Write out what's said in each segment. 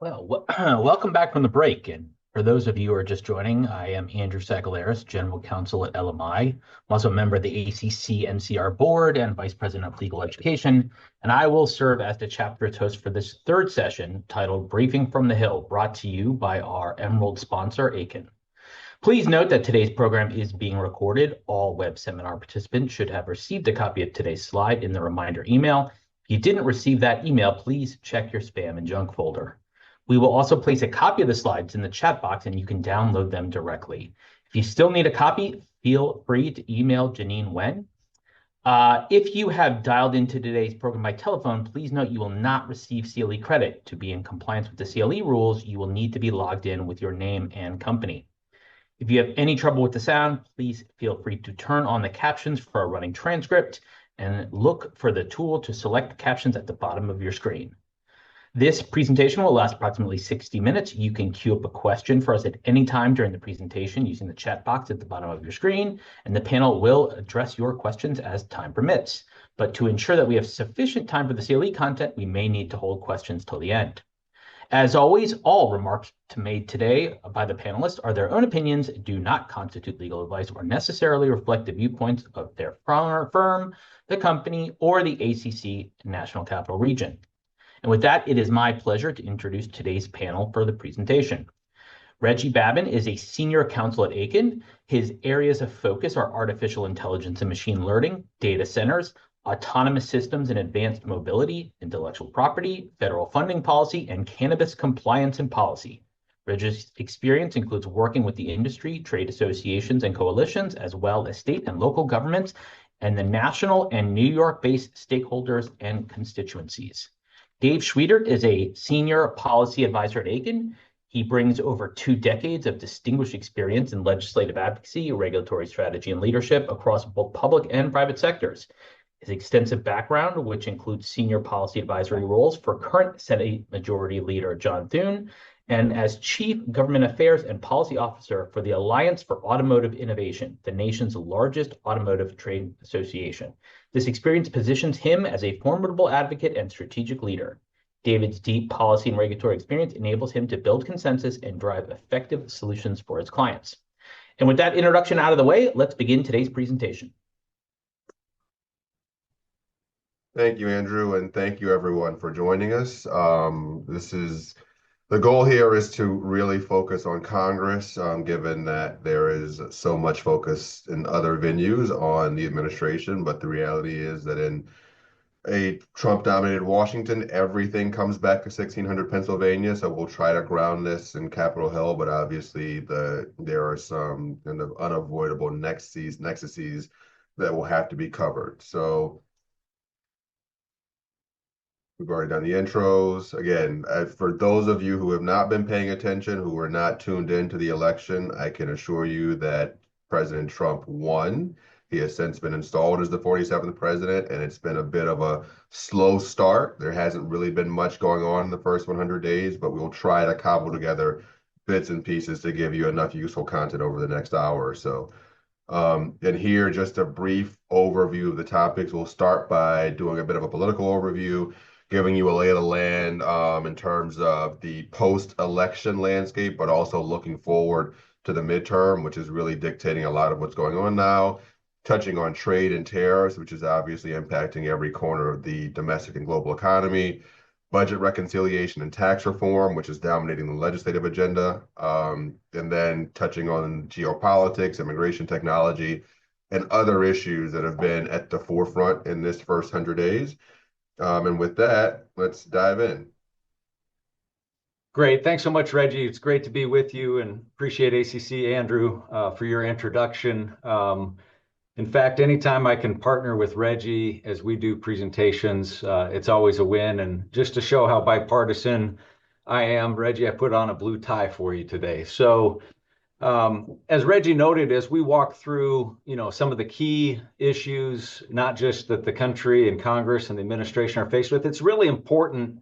Welcome back from the break. And for those of you who are just joining, I am Andrew Sagalaris, General Counsel at LMI. I'm also a member of the ACC NCR Board and Vice President of Legal Education. And I will serve as the chapter host for this third session titled Briefing from the Hill, brought to you by our Emerald sponsor, Akin. Please note that today's program is being recorded. All web seminar participants should have received a copy of today's slide in the reminder email. If you didn't receive that email, please check your spam and junk folder. We will also place a copy of the slides in the chat box and you can download them directly. If you still need a copy, feel free to email Janine Wen. If you have dialed into today's program by telephone, please note you will not receive CLE credit. To be in compliance with the CLE rules, you will need to be logged in with your name and company. If you have any trouble with the sound, please feel free to turn on the captions for a running transcript and look for the tool to select the captions at the bottom of your screen. This presentation will last approximately 60 minutes. You can queue up a question for us at any time during the presentation using the chat box at the bottom of your screen, and the panel will address your questions as time permits. But to ensure that we have sufficient time for the CLE content, we may need to hold questions till the end. As always, all remarks made today by the panelists are their own opinions, do not constitute legal advice, or necessarily reflect the viewpoints of their firm, the company, or the ACC National Capital Region. And with that, it is my pleasure to introduce today's panel for the presentation. Reggie Babin is a senior counsel at Akin. His areas of focus are artificial intelligence and machine learning, data centers, autonomous systems and advanced mobility, intellectual property, federal funding policy, and cannabis compliance and policy. Reggie's experience includes working with the industry, trade associations, and coalitions, as well as state and local governments, and the national and New York-based stakeholders and constituencies. Dave Schwietert is a senior policy advisor at Akin. He brings over 2 decades of distinguished experience in legislative advocacy, regulatory strategy, and leadership across both public and private sectors. His extensive background, which includes senior policy advisory roles for current Senate Majority Leader John Thune, and as Chief Government Affairs and Policy Officer for the Alliance for Automotive Innovation, the nation's largest automotive trade association. This experience positions him as a formidable advocate and strategic leader. David's deep policy and regulatory experience enables him to build consensus and drive effective solutions for his clients. And with that introduction out of the way, let's begin today's presentation. Thank you, Andrew, and thank you everyone for joining us. The goal here is to really focus on Congress, given that there is so much focus in other venues on the administration, but the reality is that in a Trump-dominated Washington, everything comes back to 1600 Pennsylvania, so we'll try to ground this in Capitol Hill, but obviously there are some kind of unavoidable nexuses that will have to be covered. So we've already done the intros. Again, for those of you who have not been paying attention, who were not tuned into the election, I can assure you that President Trump won. He has since been installed as the 47th president, and it's been a bit of a slow start. There hasn't really been much going on in the first 100 days, but we'll try to cobble together bits and pieces to give you enough useful content over the next hour or so. And here, just a brief overview of the topics. We'll start by doing a bit of a political overview, giving you a lay of the land in terms of the post-election landscape, but also looking forward to the midterm, which is really dictating a lot of what's going on now, touching on trade and tariffs, which is obviously impacting every corner of the domestic and global economy, budget reconciliation and tax reform, which is dominating the legislative agenda, and then touching on geopolitics, immigration technology, and other issues that have been at the forefront in this first 100 days. And with that, let's dive in. Great. Thanks so much, Reggie. It's great to be with you and appreciate ACC, Andrew, for your introduction. In fact, anytime I can partner with Reggie as we do presentations, it's always a win. And just to show how bipartisan I am, Reggie, I put on a blue tie for you today. So as Reggie noted, as we walk through, some of the key issues, not just that the country and Congress and the administration are faced with, it's really important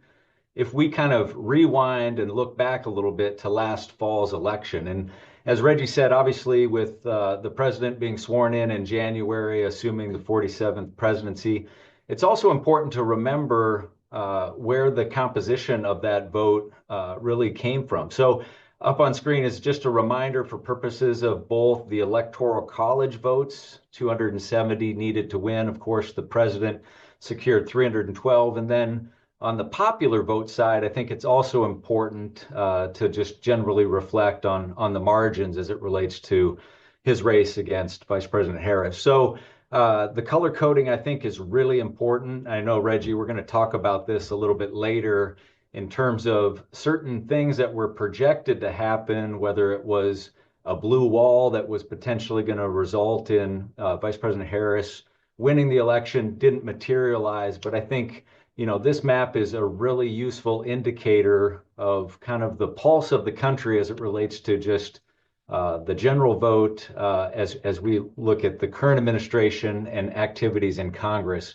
if we kind of rewind and look back a little bit to last fall's election. And as Reggie said, obviously with the president being sworn in January, assuming the 47th presidency, it's also important to remember where the composition of that vote really came from. So up on screen is just a reminder for purposes of both the Electoral College votes, 270 needed to win. Of course, the president secured 312. And then on the popular vote side, I think it's also important to just generally reflect on the margins as it relates to his race against Vice President Harris. So the color coding, I think, is really important. I know, Reggie, we're going to talk about this a little bit later in terms of certain things that were projected to happen, whether it was a blue wall that was potentially going to result in Vice President Harris winning the election, didn't materialize. But I think, this map is a really useful indicator of kind of the pulse of the country as it relates to just the general vote as we look at the current administration and activities in Congress.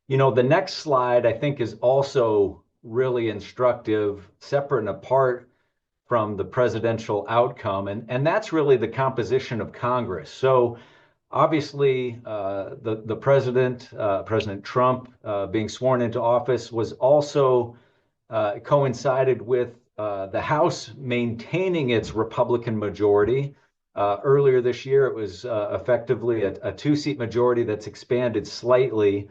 The next slide, I think, is also really instructive, separate and apart from the presidential outcome. And that's really the composition of Congress. So obviously, the president, President Trump, being sworn into office was also coincided with the House maintaining its Republican majority. Earlier this year, it was effectively a two-seat majority that's expanded slightly.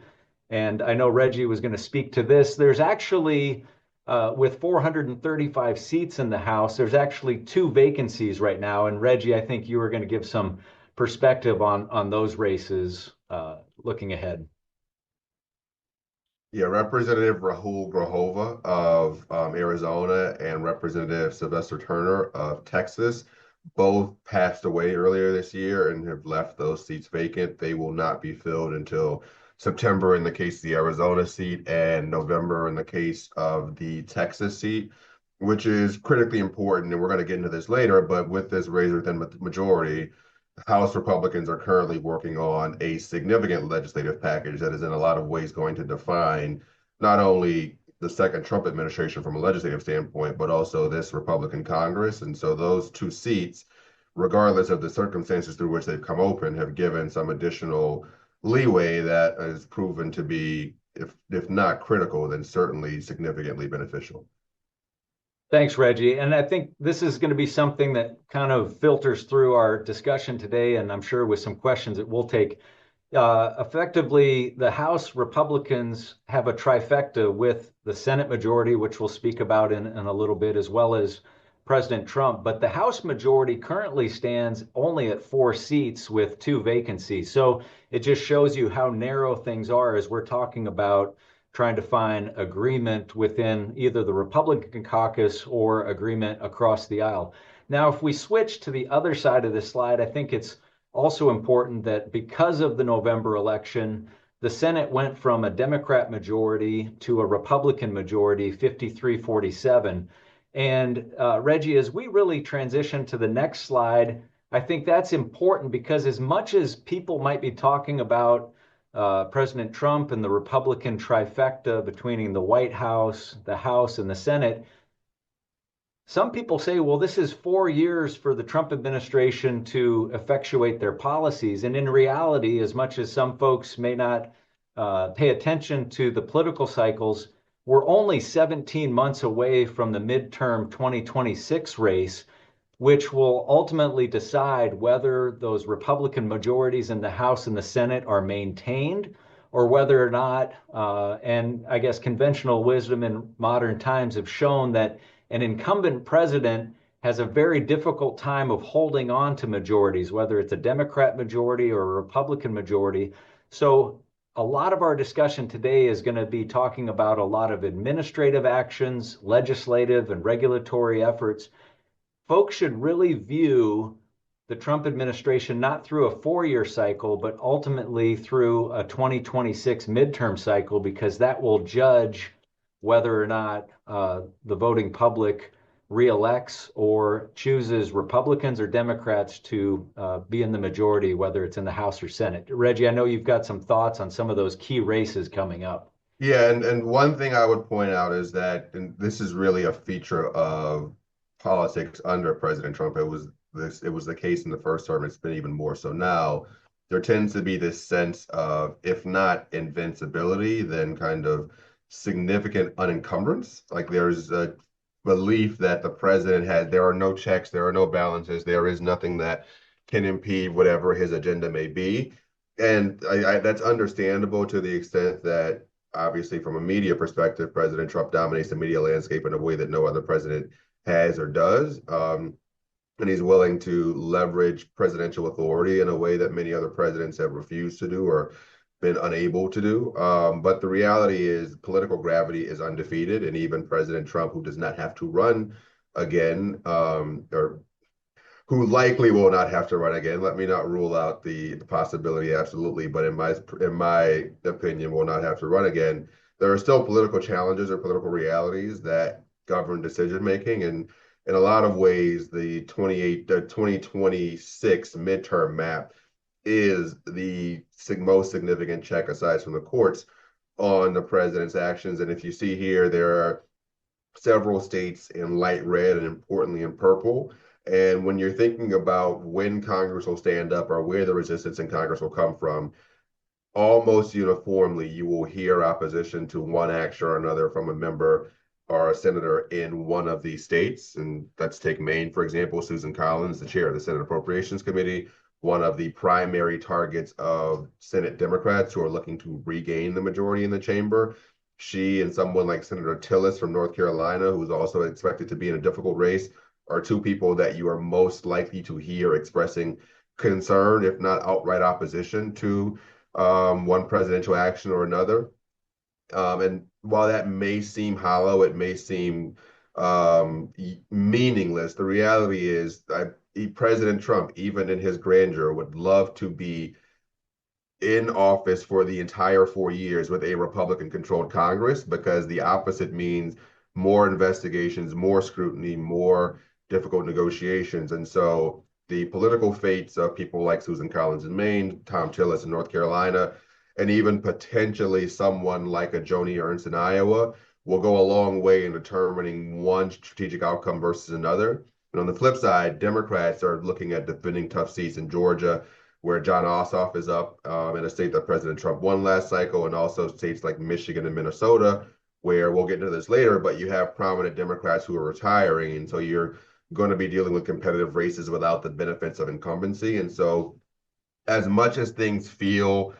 And I know Reggie was going to speak to this. There's actually, with 435 seats in the House, there's actually two vacancies right now. And Reggie, I think you were going to give some perspective on those races looking ahead. Yeah, Representative Rahul Grahova of Arizona and Representative Sylvester Turner of Texas both passed away earlier this year and have left those seats vacant. They will not be filled until September in the case of the Arizona seat and November in the case of the Texas seat, which is critically important. And we're going to get into this later, but with this razor thin majority, House Republicans are currently working on a significant legislative package that is in a lot of ways going to define not only the second Trump administration from a legislative standpoint, but also this Republican Congress. And so those two seats, regardless of the circumstances through which they've come open, have given some additional leeway that has proven to be, if not critical, then certainly significantly beneficial. Thanks, Reggie. And I think this is going to be something that kind of filters through our discussion today, and I'm sure with some questions that we'll take. Effectively, the House Republicans have a trifecta with the Senate majority, which we'll speak about in a little bit, as well as President Trump. But the House majority currently stands only at 4 seats with 2 vacancies. So it just shows you how narrow things are as we're talking about trying to find agreement within either the Republican caucus or agreement across the aisle. Now, if we switch to the other side of this slide, I think it's also important that because of the November election, the Senate went from a Democrat majority to a Republican majority, 53-47. And Reggie, as we really transition to the next slide, I think that's important because as much as people might be talking about President Trump and the Republican trifecta between the White House, the House, and the Senate, some people say, well, this is 4 years for the Trump administration to effectuate their policies. And in reality, as much as some folks may not pay attention to the political cycles, we're only 17 months away from the midterm 2026 race, which will ultimately decide whether those Republican majorities in the House and the Senate are maintained or whether or not, and I guess conventional wisdom in modern times have shown that an incumbent president has a very difficult time of holding on to majorities, whether it's a Democrat majority or a Republican majority. So a lot of our discussion today is going to be talking about a lot of administrative actions, legislative and regulatory efforts. Folks should really view the Trump administration not through a 4-year cycle, but ultimately through a 2026 midterm cycle, because that will judge whether or not the voting public reelects or chooses Republicans or Democrats to be in the majority, whether it's in the House or Senate. Reggie, I know you've got some thoughts on some of those key races coming up. Yeah, and one thing I would point out is that, and this is really a feature of politics under President Trump. It was the case in the first term. It's been even more so now. There tends to be this sense of, if not invincibility, then kind of significant unencumbrance. Like there's a belief that the president had, there are no checks, there are no balances, there is nothing that can impede whatever his agenda may be. And that's understandable to the extent that, obviously, from a media perspective, President Trump dominates the media landscape in a way that no other president has or does. And he's willing to leverage presidential authority in a way that many other presidents have refused to do or been unable to do. But the reality is political gravity is undefeated, and even President Trump, who does not have to run again, or who likely will not have to run again. Let me not rule out the possibility, absolutely, but in my opinion, will not have to run again. There are still political challenges or political realities that govern decision making, and in a lot of ways, the 2026 midterm map is the most significant check, aside from the courts, on the president's actions. And if you see here, there are several states in light red and importantly in purple. And when you're thinking about when Congress will stand up or where the resistance in Congress will come from, almost uniformly, you will hear opposition to one action or another from a member or a senator in one of these states. And let's take Maine, for example. Susan Collins, the chair of the Senate Appropriations Committee, one of the primary targets of Senate Democrats who are looking to regain the majority in the chamber. She and someone like Senator Tillis from North Carolina, who's also expected to be in a difficult race, are two people that you are most likely to hear expressing concern, if not outright opposition to one presidential action or another. And while that may seem hollow, it may seem meaningless, the reality is President Trump, even in his grandeur, would love to be in office for the entire 4 years with a Republican-controlled Congress, because the opposite means more investigations, more scrutiny, more difficult negotiations. And so the political fates of people like Susan Collins in Maine, Tom Tillis in North Carolina, and even potentially someone like a Joni Ernst in Iowa will go a long way in determining one strategic outcome versus another. And on the flip side, Democrats are looking at defending tough seats in Georgia, where John Ossoff is up, in a state that President Trump won last cycle, and also states like Michigan and Minnesota, where we'll get into this later, but you have prominent Democrats who are retiring. And so you're going to be dealing with competitive races without the benefits of incumbency. And so as much as things feel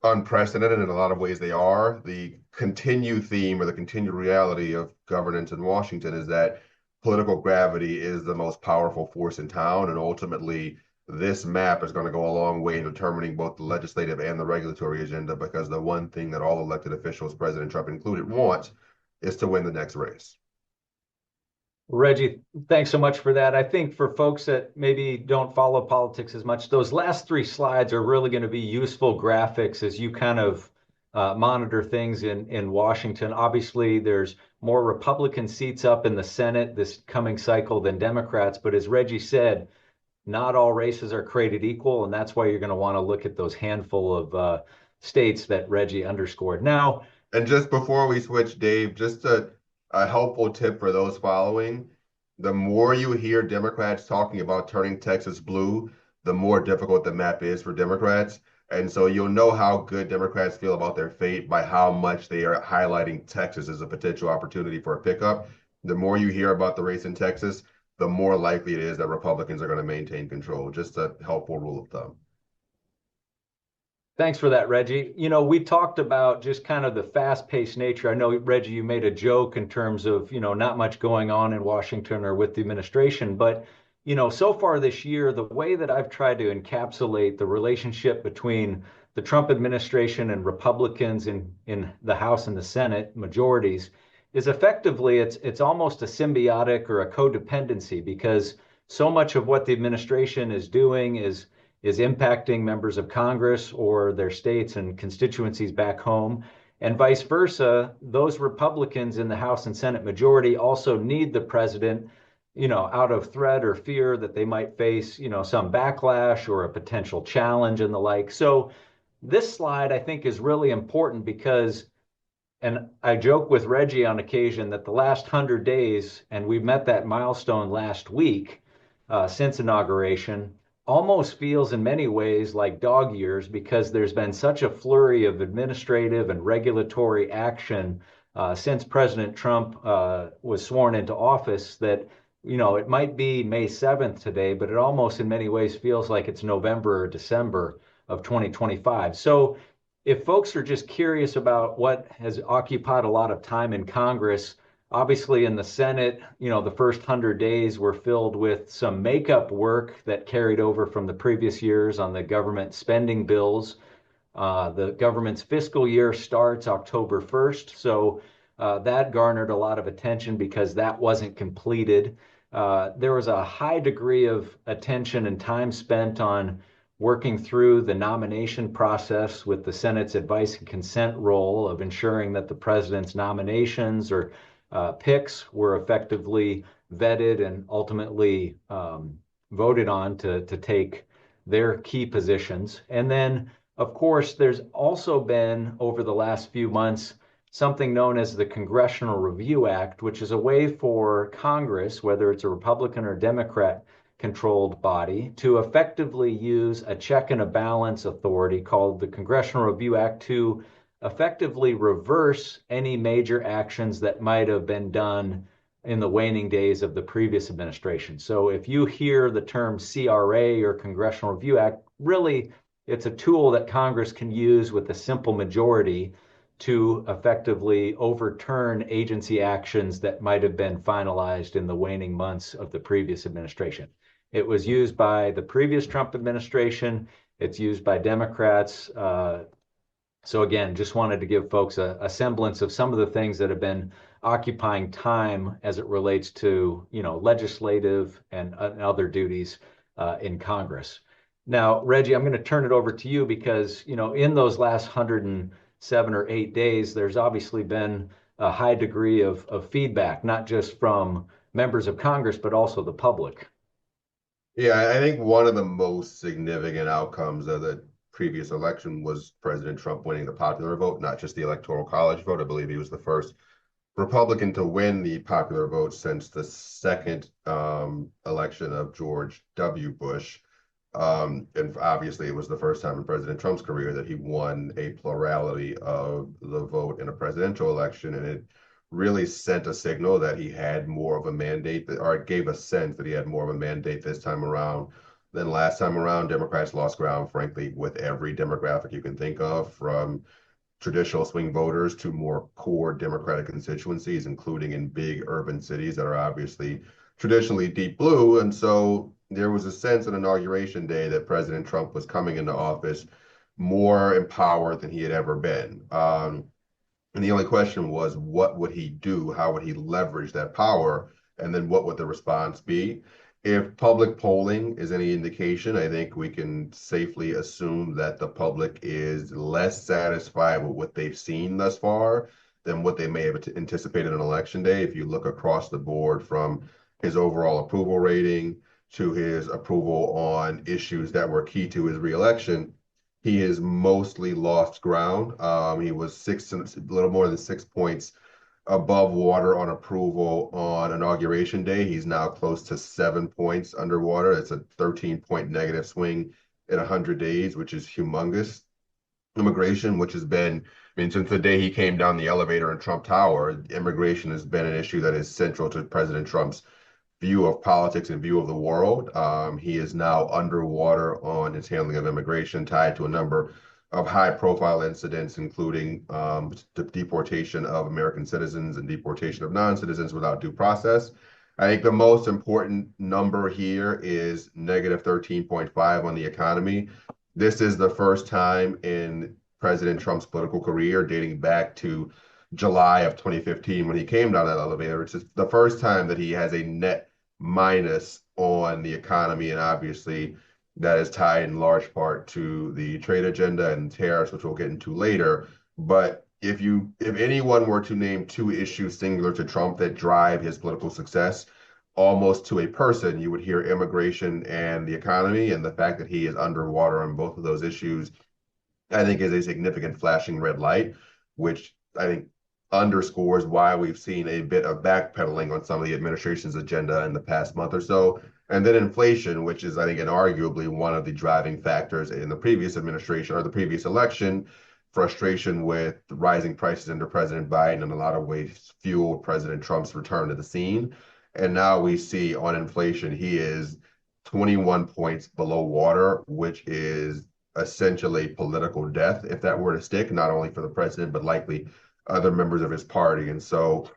unprecedented, in a lot of ways they are, the continued theme or the continued reality of governance in Washington is that political gravity is the most powerful force in town. And ultimately, this map is going to go a long way in determining both the legislative and the regulatory agenda, because the one thing that all elected officials, President Trump included, want is to win the next race. Reggie, thanks so much for that. I think for folks that maybe don't follow politics as much, those last three slides are really going to be useful graphics as you kind of monitor things in Washington. Obviously, there's more Republican seats up in the Senate this coming cycle than Democrats, but as Reggie said, not all races are created equal, and that's why you're going to want to look at those handful of states that Reggie underscored. Now, and just before we switch, Dave, just a helpful tip for those following: the more you hear Democrats talking about turning Texas blue, the more difficult the map is for Democrats. And so you'll know how good Democrats feel about their fate by how much they are highlighting Texas as a potential opportunity for a pickup. The more you hear about the race in Texas, the more likely it is that Republicans are going to maintain control. Just a helpful rule of thumb. Thanks for that, Reggie. You know, we talked about just kind of the fast-paced nature. I know, Reggie, you made a joke in terms of, not much going on in Washington or with the administration, but, so far this year, the way that I've tried to encapsulate the relationship between the Trump administration and Republicans in the House and the Senate majorities is effectively it's almost a symbiotic or a codependency, because so much of what the administration is doing is impacting members of Congress or their states and constituencies back home. And vice versa, those Republicans in the House and Senate majority also need the president, out of threat or fear that they might face, some backlash or a potential challenge and the like. So this slide, I think, is really important because, and I joke with Reggie on occasion that the last 100 days, and we've met that milestone last week since inauguration, almost feels in many ways like dog years, because there's been such a flurry of administrative and regulatory action since President Trump was sworn into office that, it might be May 7th today, but it almost in many ways feels like it's November or December of 2025. So if folks are just curious about what has occupied a lot of time in Congress, obviously in the Senate, the first 100 days were filled with some makeup work that carried over from the previous years on the government spending bills. The government's fiscal year starts October 1st, so that garnered a lot of attention because that wasn't completed. There was a high degree of attention and time spent on working through the nomination process with the Senate's advice and consent role of ensuring that the president's nominations or picks were effectively vetted and ultimately voted on to take their key positions. And then, of course, there's also been over the last few months something known as the Congressional Review Act, which is a way for Congress, whether it's a Republican or Democrat controlled body, to effectively use a check and a balance authority called the Congressional Review Act to effectively reverse any major actions that might have been done in the waning days of the previous administration. So if you hear the term CRA or Congressional Review Act, really it's a tool that Congress can use with a simple majority to effectively overturn agency actions that might have been finalized in the waning months of the previous administration. It was used by the previous Trump administration. It's used by Democrats. So again, just wanted to give folks a semblance of some of the things that have been occupying time as it relates to, legislative and other duties in Congress. Now, Reggie, I'm going to turn it over to you because, in those last 107 or 8 days, there's obviously been a high degree of feedback, not just from members of Congress, but also the public. Yeah, I think one of the most significant outcomes of the previous election was President Trump winning the popular vote, not just the Electoral College vote. I believe he was the first Republican to win the popular vote since the second election of George W. Bush. And obviously, it was the first time in President Trump's career that he won a plurality of the vote in a presidential election. And it really sent a signal that he had more of a mandate, or it gave a sense that he had more of a mandate this time around than last time around. Democrats lost ground, frankly, with every demographic you can think of, from traditional swing voters to more core Democratic constituencies, including in big urban cities that are obviously traditionally deep blue. And so there was a sense on Inauguration Day that President Trump was coming into office more empowered than he had ever been. And the only question was, what would he do? How would he leverage that power? And then what would the response be? If public polling is any indication, I think we can safely assume that the public is less satisfied with what they've seen thus far than what they may have anticipated on election day. If you look across the board from his overall approval rating to his approval on issues that were key to his reelection, he has mostly lost ground. He was a little more than 6 points above water on approval on Inauguration Day. He's now close to 7 points underwater. It's a 13-point negative swing in 100 days, which is humongous. Immigration, which has been, since the day he came down the elevator in Trump Tower, immigration has been an issue that is central to President Trump's view of politics and view of the world. He is now underwater on his handling of immigration, tied to a number of high-profile incidents, including the deportation of American citizens and deportation of non-citizens without due process. I think the most important number here is negative 13.5 on the economy. This is the first time in President Trump's political career, dating back to July of 2015 when he came down that elevator. It's just the first time that he has a net minus on the economy, and obviously that is tied in large part to the trade agenda and tariffs, which we'll get into later. But if anyone were to name two issues singular to Trump that drive his political success, almost to a person, you would hear immigration and the economy. And the fact that he is underwater on both of those issues, I think, is a significant flashing red light, which I think underscores why we've seen a bit of backpedaling on some of the administration's agenda in the past month or so. And then inflation, which is, I think, inarguably one of the driving factors in the previous administration or the previous election, frustration with rising prices under President Biden in a lot of ways fueled President Trump's return to the scene. And now we see on inflation, he is 21 points below water, which is essentially political death if that were to stick, not only for the president, but likely other members of his party. And so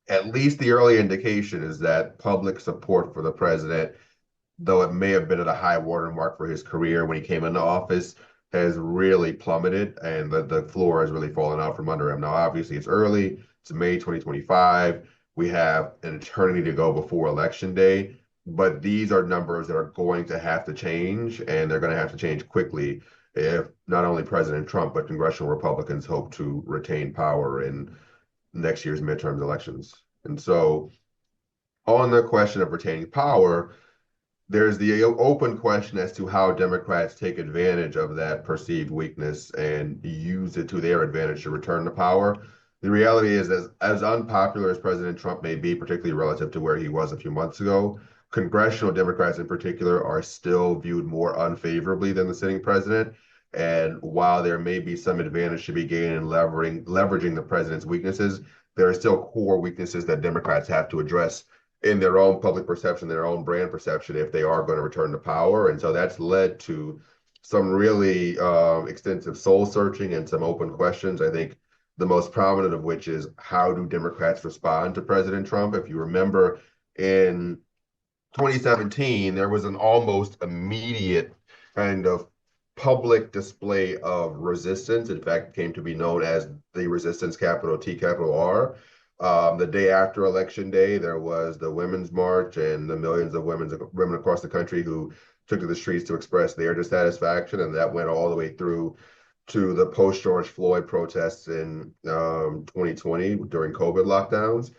at least the early indication is that public support for the president, though it may have been at a high watermark for his career when he came into office, has really plummeted and the floor has really fallen out from under him. Now, obviously, it's early. It's May 2025. We have an eternity to go before Election Day, but these are numbers that are going to have to change, and they're going to have to change quickly if not only President Trump, but congressional Republicans hope to retain power in next year's midterm elections. And so, on the question of retaining power, there's the open question as to how Democrats take advantage of that perceived weakness and use it to their advantage to return to power. The reality is, as unpopular as President Trump may be, particularly relative to where he was a few months ago, congressional Democrats in particular are still viewed more unfavorably than the sitting president. And while there may be some advantage to be gained in leveraging the president's weaknesses, there are still core weaknesses that Democrats have to address in their own public perception, their own brand perception, if they are going to return to power. And so that's led to some really extensive soul searching and some open questions. I think the most prominent of which is, how do Democrats respond to President Trump? If you remember, in 2017, there was an almost immediate kind of public display of resistance. In fact, it came to be known as the resistance, capital T, capital R. The day after Election Day, there was the Women's March and the millions of women across the country who took to the streets to express their dissatisfaction. And that went all the way through to the post-George Floyd protests in 2020 during COVID lockdowns.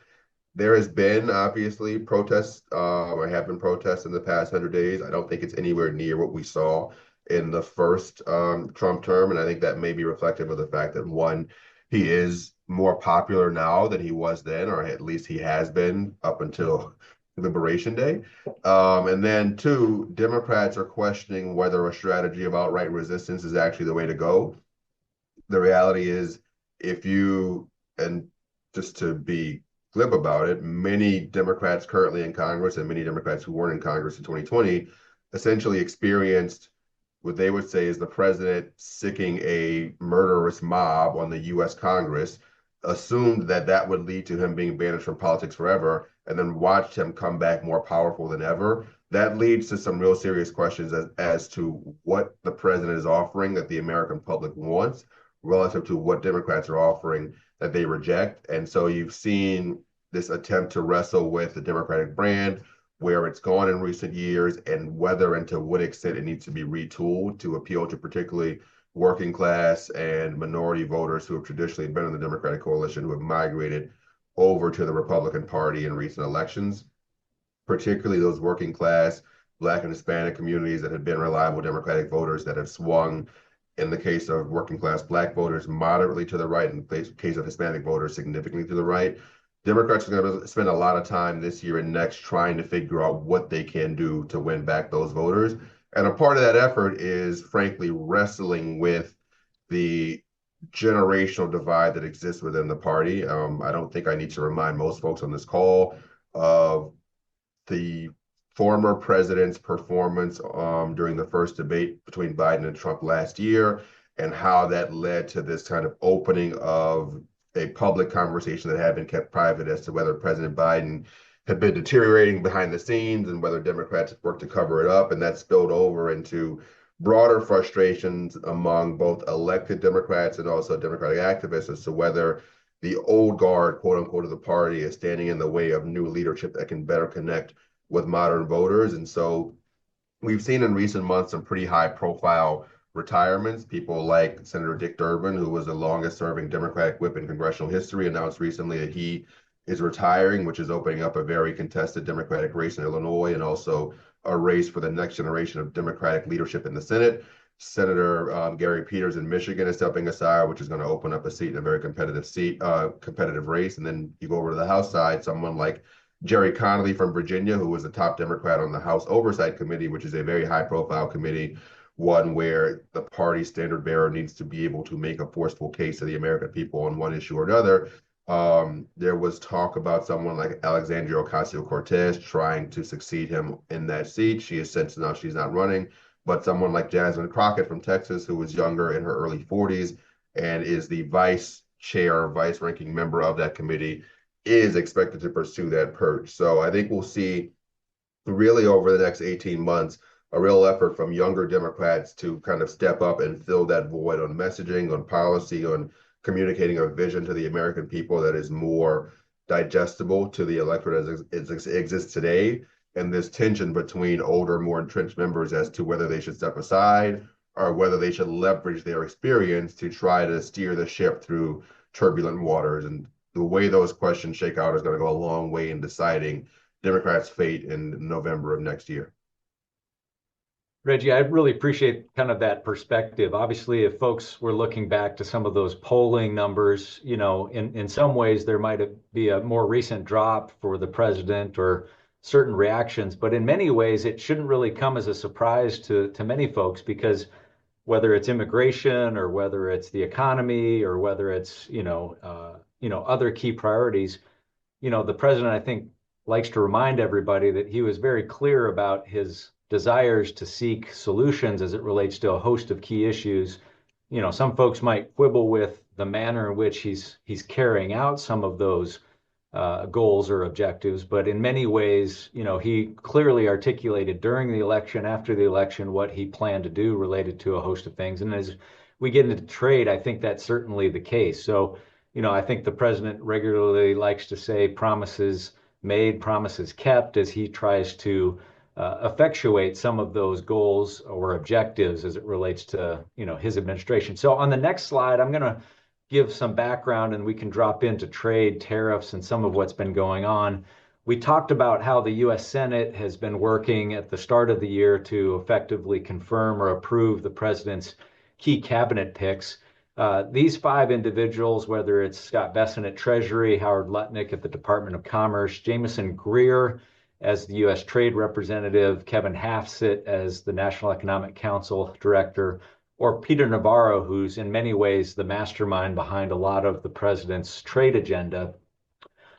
There has been obviously protests, or have been protests in the past 100 days. I don't think it's anywhere near what we saw in the first Trump term. And I think that may be reflective of the fact that, one, he is more popular now than he was then, or at least he has been up until Liberation Day. And then two, Democrats are questioning whether a strategy of outright resistance is actually the way to go. The reality is, and just to be glib about it, many Democrats currently in Congress and many Democrats who weren't in Congress in 2020 essentially experienced what they would say is the president sicking a murderous mob on the U.S. Congress, assumed that that would lead to him being banished from politics forever, and then watched him come back more powerful than ever. That leads to some real serious questions as to what the president is offering that the American public wants relative to what Democrats are offering that they reject. And so you've seen this attempt to wrestle with the Democratic brand, where it's gone in recent years, and whether and to what extent it needs to be retooled to appeal to particularly working class and minority voters who have traditionally been in the Democratic coalition, who have migrated over to the Republican Party in recent elections, particularly those working class Black and Hispanic communities that have been reliable Democratic voters that have swung, in the case of working class Black voters, moderately to the right, in the case of Hispanic voters, significantly to the right. Democrats are going to spend a lot of time this year and next trying to figure out what they can do to win back those voters. And a part of that effort is, frankly, wrestling with the generational divide that exists within the party. I don't think I need to remind most folks on this call of the former president's performance during the first debate between Biden and Trump last year, and how that led to this kind of opening of a public conversation that had been kept private as to whether President Biden had been deteriorating behind the scenes and whether Democrats worked to cover it up. And that spilled over into broader frustrations among both elected Democrats and also Democratic activists as to whether the old guard, quote unquote, of the party is standing in the way of new leadership that can better connect with modern voters. And so we've seen in recent months some pretty high profile retirements. People like Senator Dick Durbin, who was the longest serving Democratic whip in congressional history, announced recently that he is retiring, which is opening up a very contested Democratic race in Illinois and also a race for the next generation of Democratic leadership in the Senate. Senator Gary Peters in Michigan is stepping aside, which is going to open up a seat in a very competitive race. And then you go over to the House side, someone like Jerry Connolly from Virginia, who was the top Democrat on the House Oversight Committee, which is a very high profile committee, one where the party standard bearer needs to be able to make a forceful case to the American people on one issue or another. There was talk about someone like Alexandria Ocasio-Cortez trying to succeed him in that seat. She has since now she's not running, but someone like Jasmine Crockett from Texas, who was younger in her early 40s and is the vice chair, vice ranking member of that committee, is expected to pursue that purge. So I think we'll see really over the next 18 months a real effort from younger Democrats to kind of step up and fill that void on messaging, on policy, on communicating a vision to the American people that is more digestible to the electorate as it exists today. And this tension between older, more entrenched members as to whether they should step aside or whether they should leverage their experience to try to steer the ship through turbulent waters. And the way those questions shake out is going to go a long way in deciding Democrats' fate in November of next year. Reggie, I really appreciate kind of that perspective. Obviously, if folks were looking back to some of those polling numbers, in some ways there might be a more recent drop for the president or certain reactions, but in many ways it shouldn't really come as a surprise to many folks, because whether it's immigration or whether it's the economy or whether it's other key priorities, the president, I think, likes to remind everybody that he was very clear about his desires to seek solutions as it relates to a host of key issues. Some folks might quibble with the manner in which he's carrying out some of those goals or objectives, but in many ways, he clearly articulated during the election, after the election, what he planned to do related to a host of things. And as we get into trade, I think that's certainly the case. So, I think the president regularly likes to say promises made, promises kept, as he tries to effectuate some of those goals or objectives as it relates to his administration. So on the next slide, I'm going to give some background, and we can drop into trade, tariffs, and some of what's been going on. We talked about how the U.S. Senate has been working at the start of the year to effectively confirm or approve the president's key cabinet picks. These 5 individuals, whether it's Scott Bessent at Treasury, Howard Lutnick at the Department of Commerce, Jamieson Greer as the U.S. Trade Representative, Kevin Halfsit as the National Economic Council Director, or Peter Navarro, who's in many ways the mastermind behind a lot of the president's trade agenda,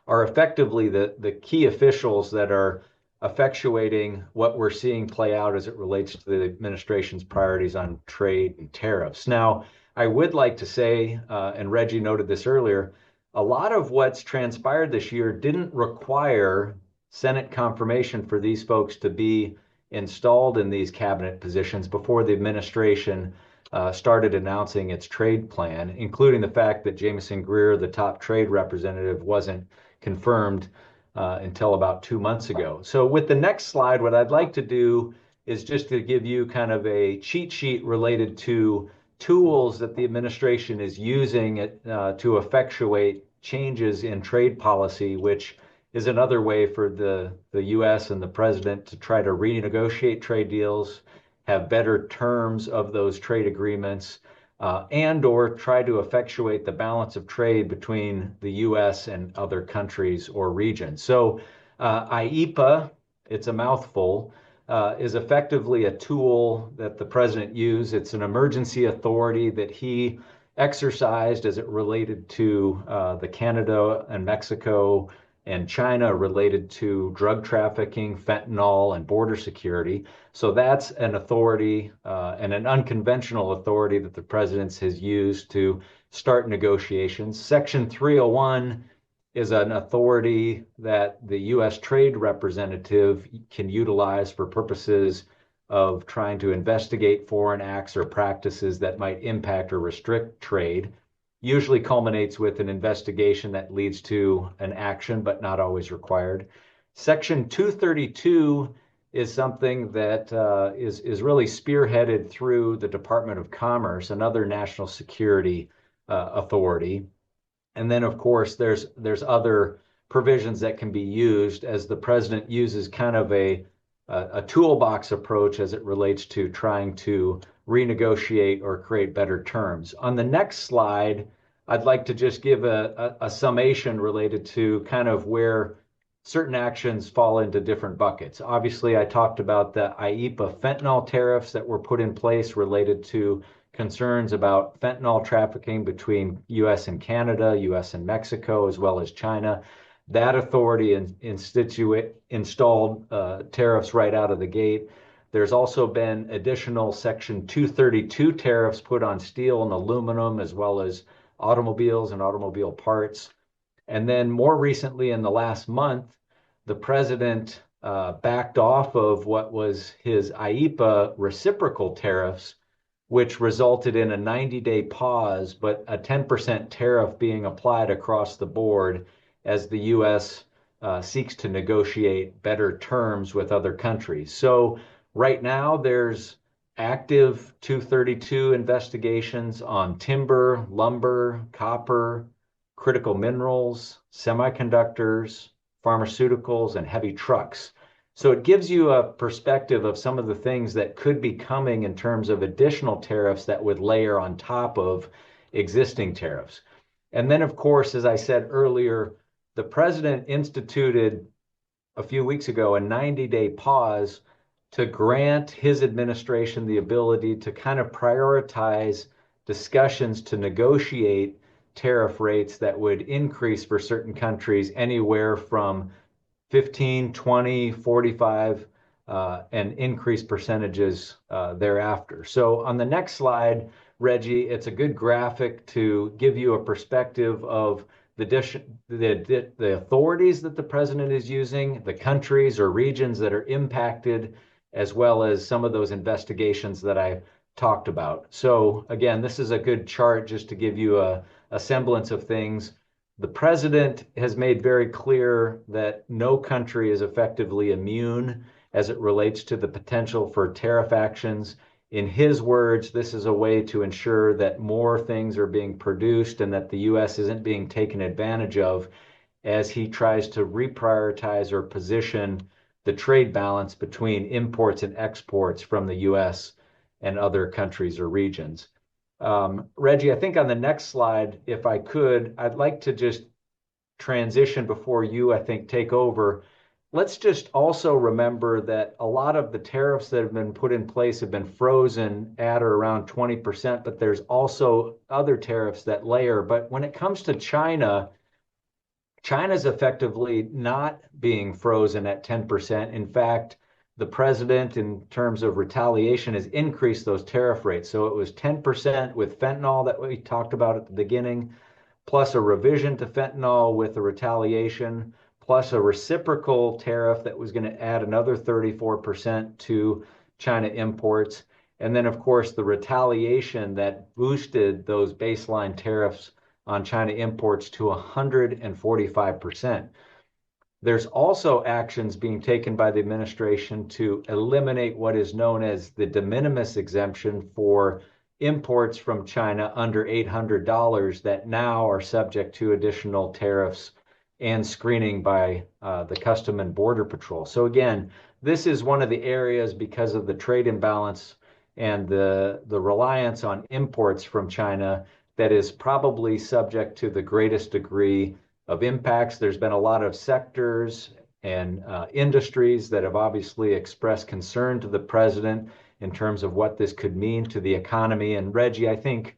are effectively the key officials that are effectuating what we're seeing play out as it relates to the administration's priorities on trade and tariffs. Now, I would like to say, and Reggie noted this earlier, a lot of what's transpired this year didn't require Senate confirmation for these folks to be installed in these cabinet positions before the administration started announcing its trade plan, including the fact that Jamieson Greer, the top trade representative, wasn't confirmed until about 2 months ago. So with the next slide, what I'd like to do is just to give you kind of a cheat sheet related to tools that the administration is using to effectuate changes in trade policy, which is another way for the U.S. and the president to try to renegotiate trade deals, have better terms of those trade agreements, and or try to effectuate the balance of trade between the U.S. and other countries or regions. So IEPA, it's a mouthful, is effectively a tool that the president used. It's an emergency authority that he exercised as it related to the Canada and Mexico and China related to drug trafficking, fentanyl, and border security. So that's an authority and an unconventional authority that the president has used to start negotiations. Section 301 is an authority that the U.S. Trade Representative can utilize for purposes of trying to investigate foreign acts or practices that might impact or restrict trade. Usually culminates with an investigation that leads to an action, but not always required. Section 232 is something that is really spearheaded through the Department of Commerce, another national security authority. And then, of course, there's other provisions that can be used as the president uses kind of a toolbox approach as it relates to trying to renegotiate or create better terms. On the next slide, I'd like to just give a summation related to kind of where certain actions fall into different buckets. Obviously, I talked about the IEEPA fentanyl tariffs that were put in place related to concerns about fentanyl trafficking between US and Canada, US and Mexico, as well as China. That authority installed tariffs right out of the gate. There's also been additional Section 232 tariffs put on steel and aluminum, as well as automobiles and automobile parts. And then more recently, in the last month, the president backed off of what was his IEEPA reciprocal tariffs, which resulted in a 90-day pause, but a 10% tariff being applied across the board as the U.S. Seeks to negotiate better terms with other countries. So right now, there's active 232 investigations on timber, lumber, copper, critical minerals, semiconductors, pharmaceuticals, and heavy trucks. So it gives you a perspective of some of the things that could be coming in terms of additional tariffs that would layer on top of existing tariffs. And then, of course, as I said earlier, the president instituted a few weeks ago a 90-day pause to grant his administration the ability to kind of prioritize discussions to negotiate tariff rates that would increase for certain countries anywhere from 15, 20, 45, and increased percentages thereafter. So on the next slide, Reggie, it's a good graphic to give you a perspective of the authorities that the president is using, the countries or regions that are impacted, as well as some of those investigations that I talked about. So again, this is a good chart just to give you a semblance of things. The president has made very clear that no country is effectively immune as it relates to the potential for tariff actions. In his words, this is a way to ensure that more things are being produced and that the U.S. isn't being taken advantage of as he tries to reprioritize or position the trade balance between imports and exports from the U.S. and other countries or regions. Reggie, I think on the next slide, if I could, I'd like to just transition before you, I think, take over. Let's just also remember that a lot of the tariffs that have been put in place have been frozen at or around 20%, but there's also other tariffs that layer. But when it comes to China, China's effectively not being frozen at 10%. In fact, the president, in terms of retaliation, has increased those tariff rates. So it was 10% with fentanyl that we talked about at the beginning, plus a revision to fentanyl with a retaliation, plus a reciprocal tariff that was going to add another 34% to China imports. And then, of course, the retaliation that boosted those baseline tariffs on China imports to 145%. There's also actions being taken by the administration to eliminate what is known as the de minimis exemption for imports from China under $800 that now are subject to additional tariffs and screening by the Custom and Border Patrol. So again, this is one of the areas, because of the trade imbalance and the reliance on imports from China, that is probably subject to the greatest degree of impacts. There's been a lot of sectors and industries that have obviously expressed concern to the president in terms of what this could mean to the economy. And Reggie, I think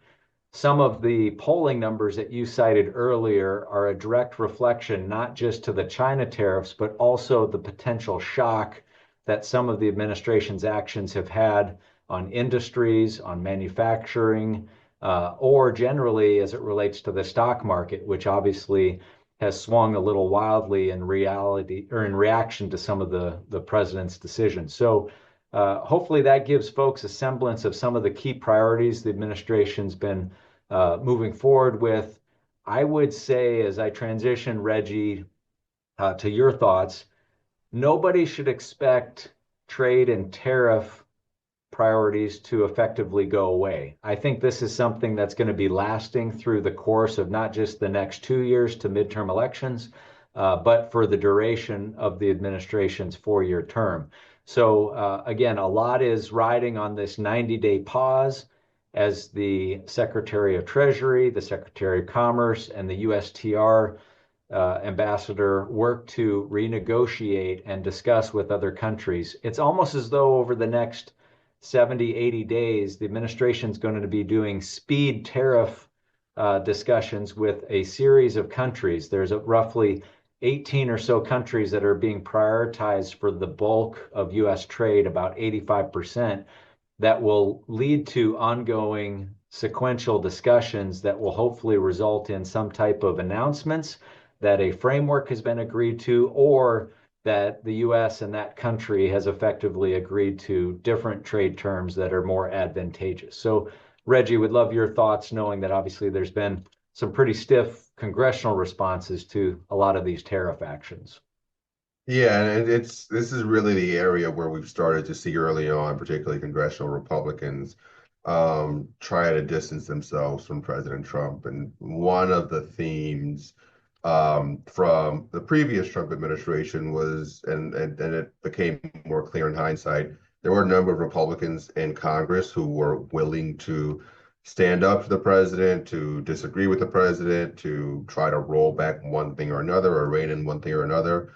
some of the polling numbers that you cited earlier are a direct reflection, not just to the China tariffs, but also the potential shock that some of the administration's actions have had on industries, on manufacturing, or generally as it relates to the stock market, which obviously has swung a little wildly in reality or in reaction to some of the president's decisions. So hopefully that gives folks a semblance of some of the key priorities the administration's been moving forward with. I would say, as I transition, Reggie, to your thoughts, nobody should expect trade and tariff priorities to effectively go away. I think this is something that's going to be lasting through the course of not just the next 2 years to midterm elections, but for the duration of the administration's 4-year term. So again, a lot is riding on this 90-day pause as the Secretary of Treasury, the Secretary of Commerce, and the USTR ambassador, work to renegotiate and discuss with other countries. It's almost as though over the next 70, 80 days, the administration is going to be doing speed tariff discussions with a series of countries. There's roughly 18 or so countries that are being prioritized for the bulk of U.S. trade, about 85%, that will lead to ongoing sequential discussions that will hopefully result in some type of announcements that a framework has been agreed to, or that the U.S. and that country has effectively agreed to different trade terms that are more advantageous. So, Reggie, would love your thoughts, knowing that obviously there's been some pretty stiff congressional responses to a lot of these tariff actions. Yeah, and this is really the area where we've started to see early on, particularly congressional Republicans, try to distance themselves from President Trump. And one of the themes from the previous Trump administration was, and it became more clear in hindsight, there were a number of Republicans in Congress who were willing to stand up to the president, to disagree with the president, to try to roll back one thing or another, or rein in one thing or another,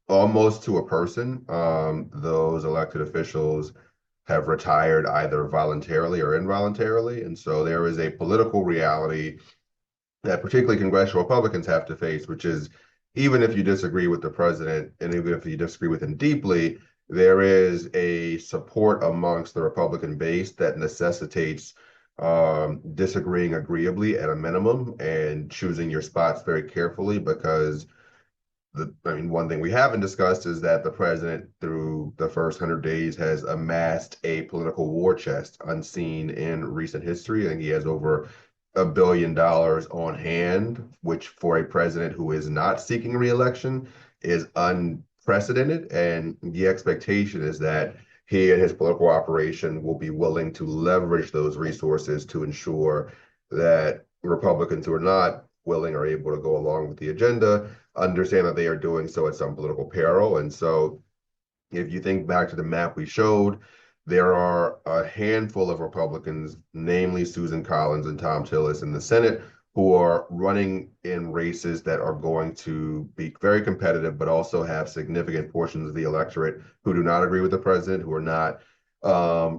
almost to a person. Those elected officials have retired either voluntarily or involuntarily. And so there is a political reality that particularly congressional Republicans have to face, which is, even if you disagree with the president and even if you disagree with him deeply, there is a support amongst the Republican base that necessitates disagreeing agreeably at a minimum and choosing your spots very carefully, because one thing we haven't discussed is that the president, through the first 100 days, has amassed a political war chest unseen in recent history. I think he has over $1 billion on hand, which for a president who is not seeking re-election is unprecedented. And the expectation is that he and his political operation will be willing to leverage those resources to ensure that Republicans who are not willing or able to go along with the agenda understand that they are doing so at some political peril. And so if you think back to the map we showed, there are a handful of Republicans, namely Susan Collins and Tom Tillis in the Senate, who are running in races that are going to be very competitive, but also have significant portions of the electorate who do not agree with the president, who are not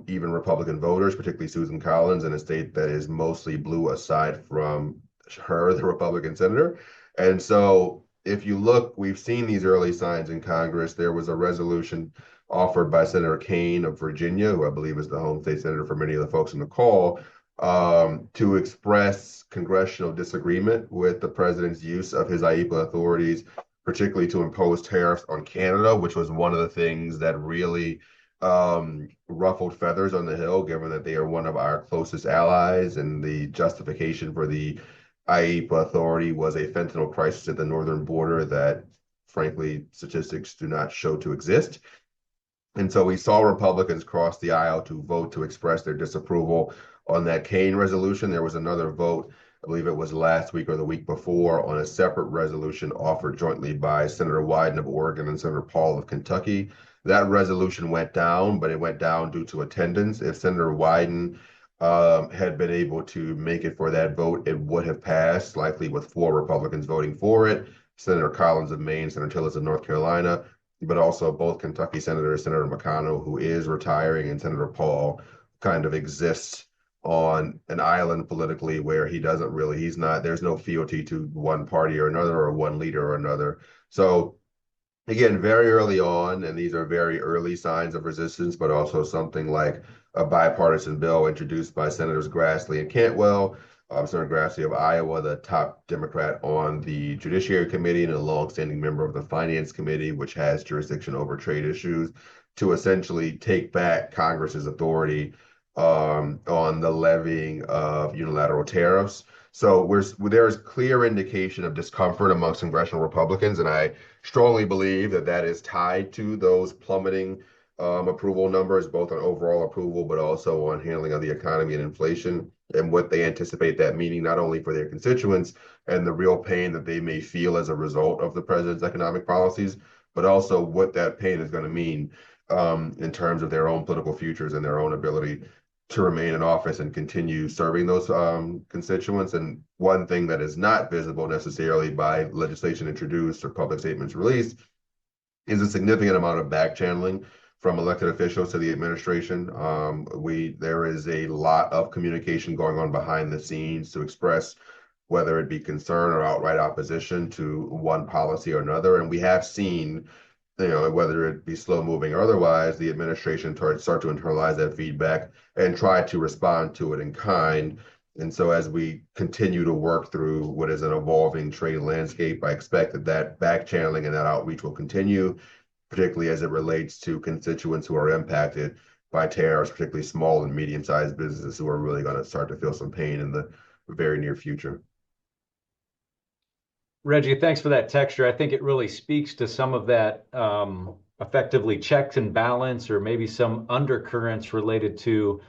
even Republican voters, particularly Susan Collins in a state that is mostly blue aside from her, the Republican senator. And so if you look, we've seen these early signs in Congress. There was a resolution offered by Senator Kane of Virginia, who I believe is the home state senator for many of the folks on the call, to express congressional disagreement with the president's use of his IEPA authorities, particularly to impose tariffs on Canada, which was one of the things that really ruffled feathers on the Hill, given that they are one of our closest allies, and the justification for the IEPA authority was a fentanyl crisis at the northern border that, frankly, statistics do not show to exist. And so we saw Republicans cross the aisle to vote to express their disapproval on that Kane resolution. There was another vote, I believe it was last week or the week before, on a separate resolution offered jointly by Senator Wyden of Oregon and Senator Paul of Kentucky. That resolution went down, but it went down due to attendance. If Senator Wyden had been able to make it for that vote, it would have passed, likely with 4 Republicans voting for it, Senator Collins of Maine, Senator Tillis of North Carolina, but also both Kentucky Senators, Senator McConnell, who is retiring, and Senator Paul kind of exists on an island politically where there's no fealty to one party or another, or one leader or another. So again, very early on, and these are very early signs of resistance, but also something like a bipartisan bill introduced by Senators Grassley and Cantwell. Senator Grassley of Iowa, the top Democrat on the Judiciary Committee and a longstanding member of the Finance Committee, which has jurisdiction over trade issues, to essentially take back Congress's authority on the levying of unilateral tariffs. So there's clear indication of discomfort amongst congressional Republicans, and I strongly believe that that is tied to those plummeting approval numbers, both on overall approval, but also on handling of the economy and inflation, and what they anticipate that meaning not only for their constituents and the real pain that they may feel as a result of the president's economic policies, but also what that pain is going to mean in terms of their own political futures and their own ability to remain in office and continue serving those constituents. And one thing that is not visible necessarily by legislation introduced or public statements released is a significant amount of back channeling from elected officials to the administration. There is a lot of communication going on behind the scenes to express whether it be concern or outright opposition to one policy or another. And we have seen, whether it be slow moving or otherwise, the administration start to internalize that feedback and try to respond to it in kind. And so as we continue to work through what is an evolving trade landscape, I expect that back channeling and that outreach will continue, particularly as it relates to constituents who are impacted by tariffs, particularly small and medium-sized businesses who are really going to start to feel some pain in the very near future. Reggie, thanks for that texture. I think it really speaks to some of that effectively checks and balance, or maybe some undercurrents related to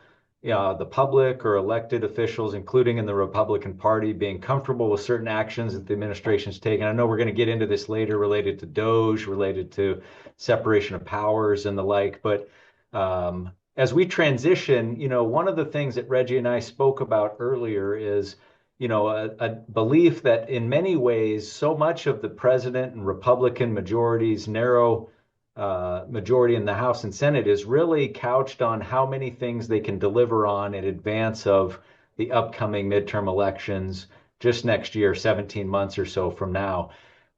the public or elected officials, including in the Republican Party, being comfortable with certain actions that the administration's taken. I know we're going to get into this later related to DOGE, related to separation of powers and the like. But as we transition, one of the things that Reggie and I spoke about earlier is a belief that in many ways, so much of the president and Republican majority's narrow majority in the House and Senate is really couched on how many things they can deliver on in advance of the upcoming midterm elections just next year, 17 months or so from now.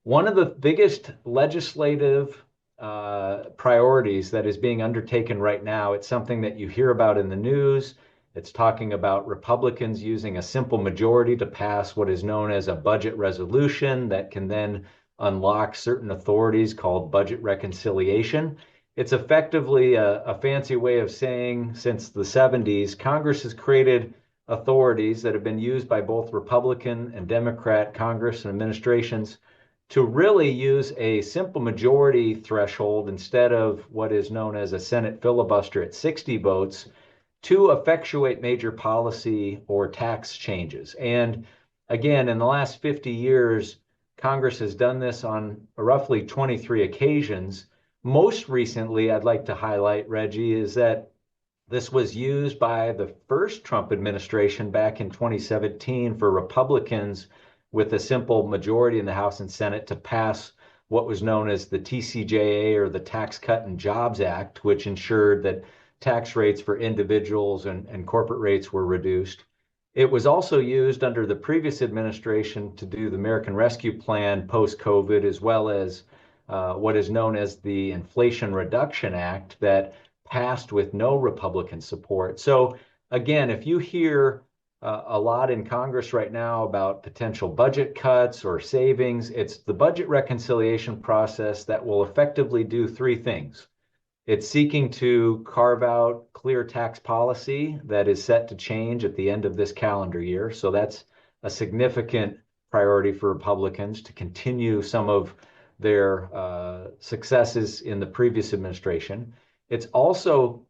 One of the biggest legislative priorities that is being undertaken right now, it's something that you hear about in the news. It's talking about Republicans using a simple majority to pass what is known as a budget resolution that can then unlock certain authorities called budget reconciliation. It's effectively a fancy way of saying, since the 70s, Congress has created authorities that have been used by both Republican and Democrat Congress and administrations to really use a simple majority threshold instead of what is known as a Senate filibuster at 60 votes to effectuate major policy or tax changes. And again, in the last 50 years, Congress has done this on roughly 23 occasions. Most recently, I'd like to highlight, Reggie, is that this was used by the first Trump administration back in 2017 for Republicans with a simple majority in the House and Senate to pass what was known as the TCJA, or the Tax Cut and Jobs Act, which ensured that tax rates for individuals and corporate rates were reduced. It was also used under the previous administration to do the American Rescue Plan post-COVID, as well as what is known as the Inflation Reduction Act that passed with no Republican support. So again, if you hear a lot in Congress right now about potential budget cuts or savings, it's the budget reconciliation process that will effectively do three things. It's seeking to carve out clear tax policy that is set to change at the end of this calendar year. So that's a significant priority for Republicans to continue some of their successes in the previous administration. It's also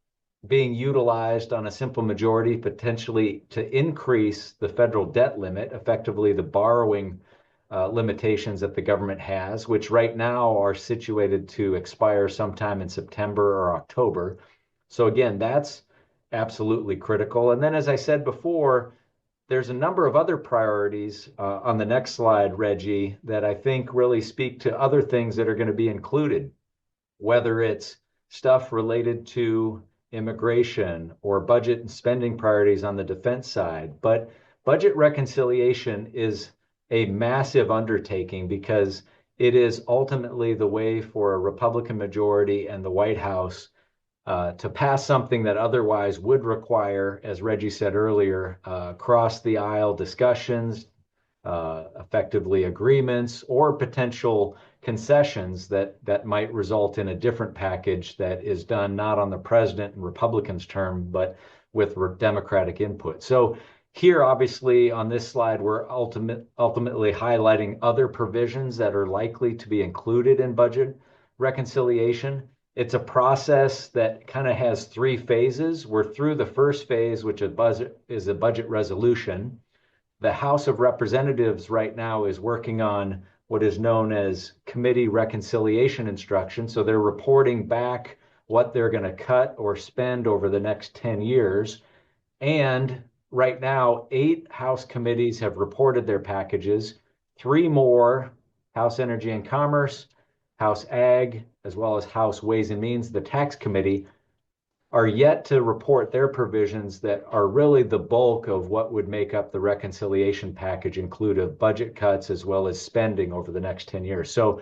being utilized on a simple majority potentially to increase the federal debt limit, effectively the borrowing limitations that the government has, which right now are situated to expire sometime in September or October. So again, that's absolutely critical. And then, as I said before, there's a number of other priorities on the next slide, Reggie, that I think really speak to other things that are going to be included, whether it's stuff related to immigration or budget and spending priorities on the defense side. But budget reconciliation is a massive undertaking because it is ultimately the way for a Republican majority and the White House to pass something that otherwise would require, as Reggie said earlier, cross the aisle discussions, effectively agreements, or potential concessions that might result in a different package that is done not on the president and Republicans' term, but with Democratic input. So here, obviously, on this slide, we're ultimately highlighting other provisions that are likely to be included in budget reconciliation. It's a process that kind of has three phases. We're through the first phase, which is a budget resolution. The House of Representatives right now is working on what is known as committee reconciliation instructions. So they're reporting back what they're going to cut or spend over the next 10 years. And right now, 8 House committees have reported their packages. 3 more, House Energy and Commerce, House Ag, as well as House Ways and Means, the Tax Committee, are yet to report their provisions that are really the bulk of what would make up the reconciliation package, include budget cuts as well as spending over the next 10 years. So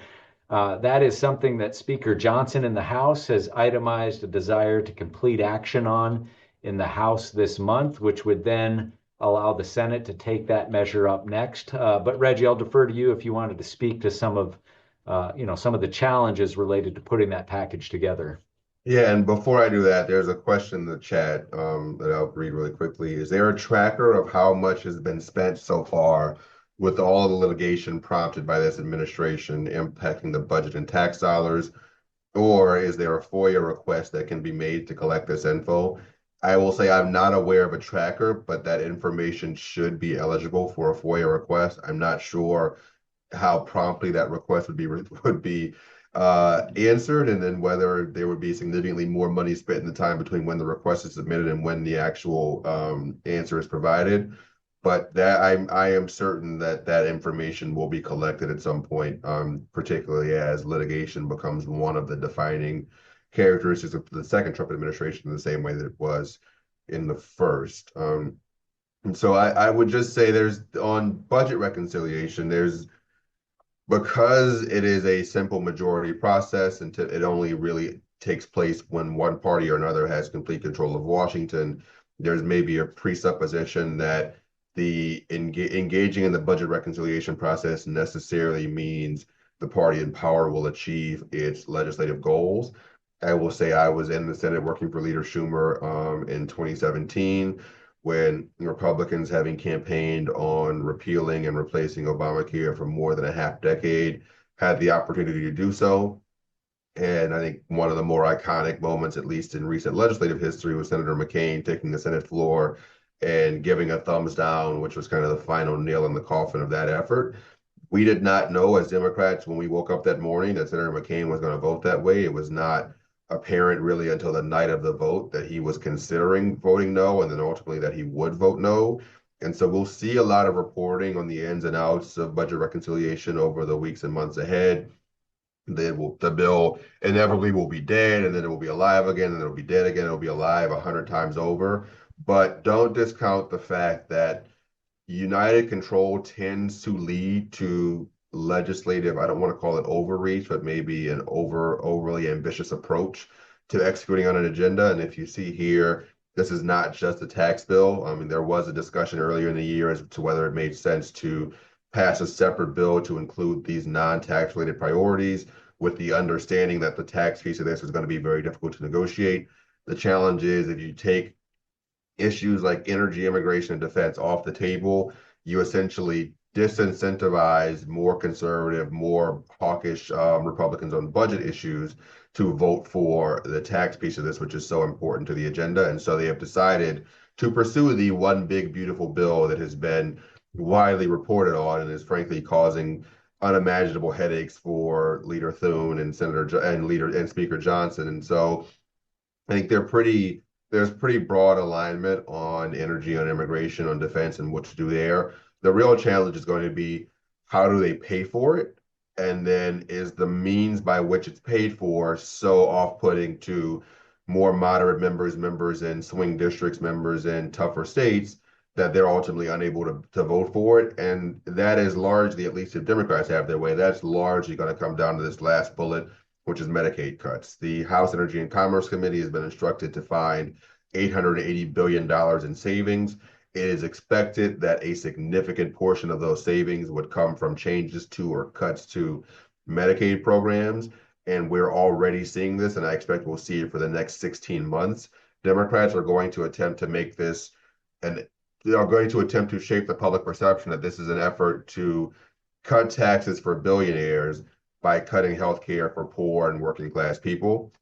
that is something that Speaker Johnson in the House has itemized a desire to complete action on in the House this month, which would then allow the Senate to take that measure up next. But Reggie, I'll defer to you if you wanted to speak to some of the challenges related to putting that package together. Yeah, and before I do that, there's a question in the chat that I'll read really quickly. Is there a tracker of how much has been spent so far with all of the litigation prompted by this administration impacting the budget and tax dollars? Or is there a FOIA request that can be made to collect this info? I will say I'm not aware of a tracker, but that information should be eligible for a FOIA request. I'm not sure how promptly that request would be answered, and then whether there would be significantly more money spent in the time between when the request is submitted and when the actual answer is provided. But that I am certain that that information will be collected at some point, particularly as litigation becomes one of the defining characteristics of the second Trump administration in the same way that it was in the first. And so I would just say there's on budget reconciliation, because it is a simple majority process and it only really takes place when one party or another has complete control of Washington, there's maybe a presupposition that the engaging in the budget reconciliation process necessarily means the party in power will achieve its legislative goals. I will say I was in the Senate working for Leader Schumer in 2017 when Republicans, having campaigned on repealing and replacing Obamacare for more than a half decade, had the opportunity to do so. And I think one of the more iconic moments, at least in recent legislative history, was Senator McCain taking the Senate floor and giving a thumbs down, which was kind of the final nail in the coffin of that effort. We did not know as Democrats when we woke up that morning that Senator McCain was going to vote that way. It was not apparent really until the night of the vote that he was considering voting no, and then ultimately that he would vote no. And so we'll see a lot of reporting on the ins and outs of budget reconciliation over the weeks and months ahead. The bill inevitably will be dead, and then it will be alive again, and it'll be dead again, it'll be alive 100 times over. But don't discount the fact that United control tends to lead to legislative, I don't want to call it overreach, but maybe an overly ambitious approach to executing on an agenda. And if you see here, this is not just a tax bill. I mean, there was a discussion earlier in the year as to whether it made sense to pass a separate bill to include these non-tax related priorities, with the understanding that the tax piece of this is going to be very difficult to negotiate. The challenge is if you take issues like energy, immigration, and defense off the table, you essentially disincentivize more conservative, more hawkish Republicans on budget issues to vote for the tax piece of this, which is so important to the agenda. And so they have decided to pursue the one big, beautiful bill that has been widely reported on and is frankly causing unimaginable headaches for Leader Thune and Speaker Johnson. And so I think there's pretty broad alignment on energy, on immigration, on defense, and what to do there. The real challenge is going to be how do they pay for it? And then is the means by which it's paid for so off-putting to more moderate members in swing districts, members in tougher states, that they're ultimately unable to vote for it. And that is largely, at least if Democrats have their way, that's largely going to come down to this last bullet, which is Medicaid cuts. The House Energy and Commerce Committee has been instructed to find $880 billion in savings. It is expected that a significant portion of those savings would come from changes to or cuts to Medicaid programs. And we're already seeing this, and I expect we'll see it for the next 16 months. Democrats are going to attempt to make this, and they are going to attempt to shape the public perception that this is an effort to cut taxes for billionaires by cutting health care for poor and working class people.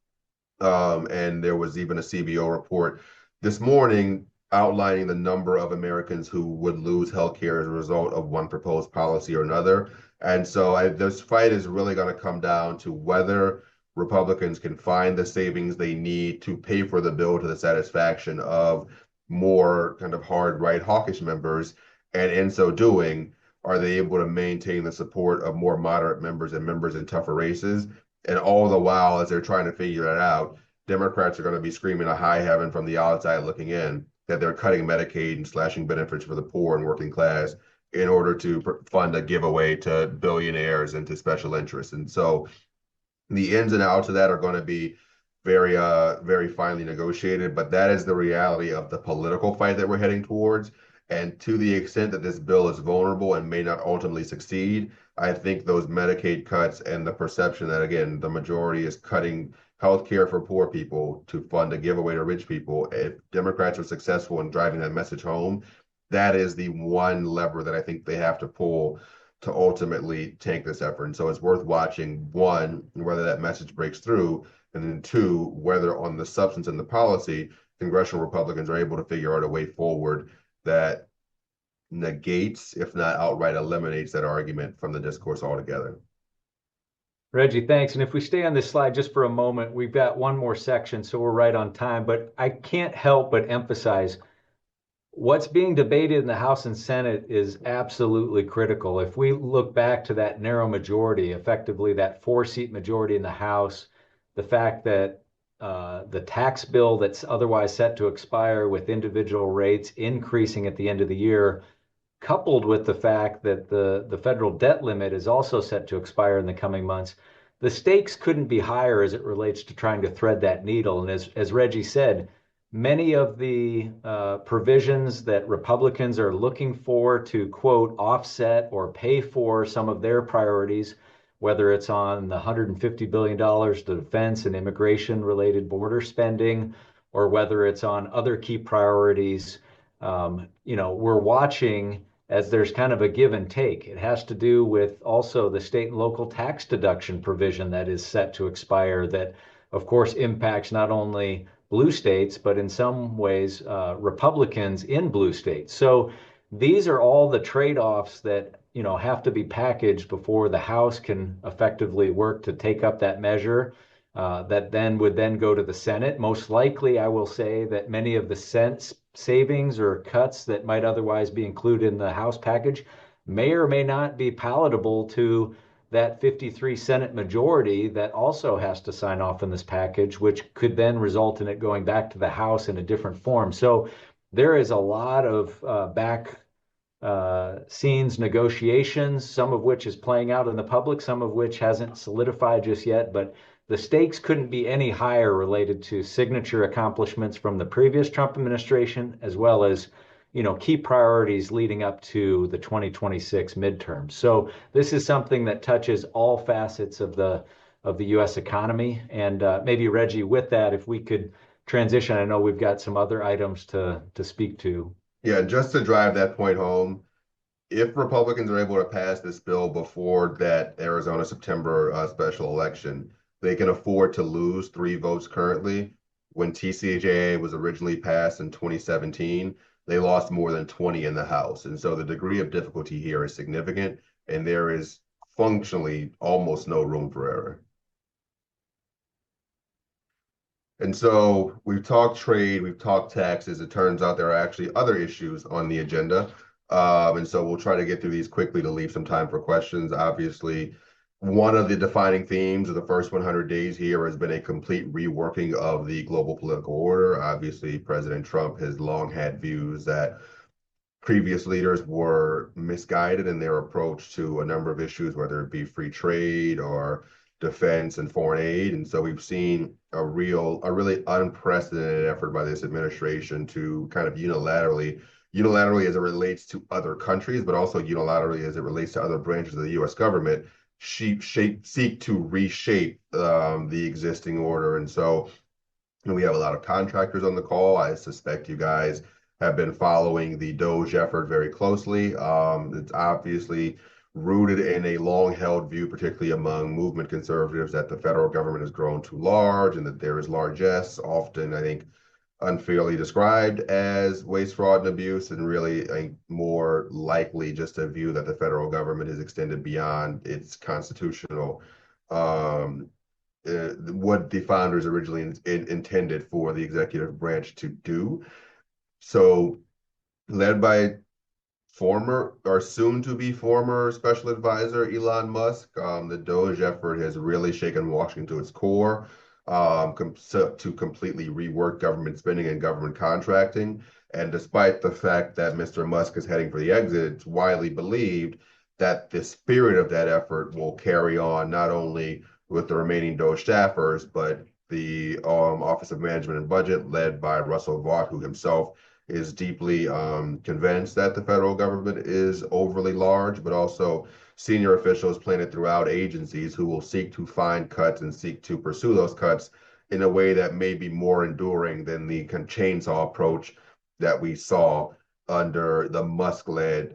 And there was even a CBO report this morning outlining the number of Americans who would lose health care as a result of one proposed policy or another. And so this fight is really going to come down to whether Republicans can find the savings they need to pay for the bill to the satisfaction of more kind of hard right hawkish members, and in so doing, are they able to maintain the support of more moderate members and members in tougher races? And all the while, as they're trying to figure that out, Democrats are going to be screaming a high heaven from the outside looking in that they're cutting Medicaid and slashing benefits for the poor and working class in order to fund a giveaway to billionaires and to special interests. And so the ins and outs of that are going to be very finely negotiated, but that is the reality of the political fight that we're heading towards. And to the extent that this bill is vulnerable and may not ultimately succeed, I think those Medicaid cuts and the perception that, again, the majority is cutting health care for poor people to fund a giveaway to rich people, if Democrats are successful in driving that message home, that is the one lever that I think they have to pull to ultimately tank this effort. And so it's worth watching, one, whether that message breaks through, and then two, whether on the substance and the policy, congressional Republicans are able to figure out a way forward that negates, if not outright eliminates, that argument from the discourse altogether. Reggie, thanks. And if we stay on this slide just for a moment, we've got one more section, so we're right on time. But I can't help but emphasize what's being debated in the House and Senate is absolutely critical. If we look back to that narrow majority, effectively that 4-seat majority in the House, the fact that the tax bill that's otherwise set to expire with individual rates increasing at the end of the year, coupled with the fact that the federal debt limit is also set to expire in the coming months, the stakes couldn't be higher as it relates to trying to thread that needle. And as Reggie said, many of the provisions that Republicans are looking for to, quote, offset or pay for some of their priorities, whether it's on the $150 billion to defense and immigration related border spending, or whether it's on other key priorities, we're watching as there's kind of a give and take. It has to do with also the state and local tax deduction provision that is set to expire that, of course, impacts not only blue states, but in some ways, Republicans in blue states. So these are all the trade-offs that have to be packaged before the House can effectively work to take up that measure. That then would then go to the Senate. Most likely, I will say that many of the savings or cuts that might otherwise be included in the House package may or may not be palatable to that 53 Senate majority that also has to sign off on this package, which could then result in it going back to the House in a different form. So there is a lot of back scenes negotiations, some of which is playing out in the public, some of which hasn't solidified just yet, but the stakes couldn't be any higher related to signature accomplishments from the previous Trump administration, as well as key priorities leading up to the 2026 midterms. So this is something that touches all facets of the U.S. economy. And maybe Reggie, with that, if we could transition, I know we've got some other items to speak to. Yeah, just to drive that point home, if Republicans are able to pass this bill before that Arizona September special election, they can afford to lose 3 votes currently. When TCJA was originally passed in 2017, they lost more than 20 in the House. And so the degree of difficulty here is significant, and there is functionally almost no room for error. And so we've talked trade, we've talked taxes. It turns out there are actually other issues on the agenda. And so we'll try to get through these quickly to leave some time for questions. Obviously, one of the defining themes of the first 100 days here has been a complete reworking of the global political order. Obviously, President Trump has long had views that previous leaders were misguided in their approach to a number of issues, whether it be free trade or defense and foreign aid. And so we've seen a really unprecedented effort by this administration to kind of unilaterally as it relates to other countries, but also unilaterally as it relates to other branches of the U.S. government, seek to reshape the existing order. And so we have a lot of contractors on the call. I suspect you guys have been following the DOGE effort very closely. It's obviously rooted in a long-held view, particularly among movement conservatives, that the federal government has grown too large and that there is largesse, often, I think, unfairly described as waste, fraud, and abuse, and really, I think, more likely just a view that the federal government is extended beyond its constitutional what the founders originally intended for the executive branch to do. So led by former or soon to be former special advisor Elon Musk, the Doge effort has really shaken Washington to its core, to completely rework government spending and government contracting. And despite the fact that Mr. Musk is heading for the exit, it's widely believed that the spirit of that effort will carry on not only with the remaining Doge staffers, but the Office of Management and Budget, led by Russell Vought, who himself is deeply convinced that the federal government is overly large, but also senior officials planted throughout agencies who will seek to find cuts and seek to pursue those cuts in a way that may be more enduring than the kind of chainsaw approach that we saw under the Musk-led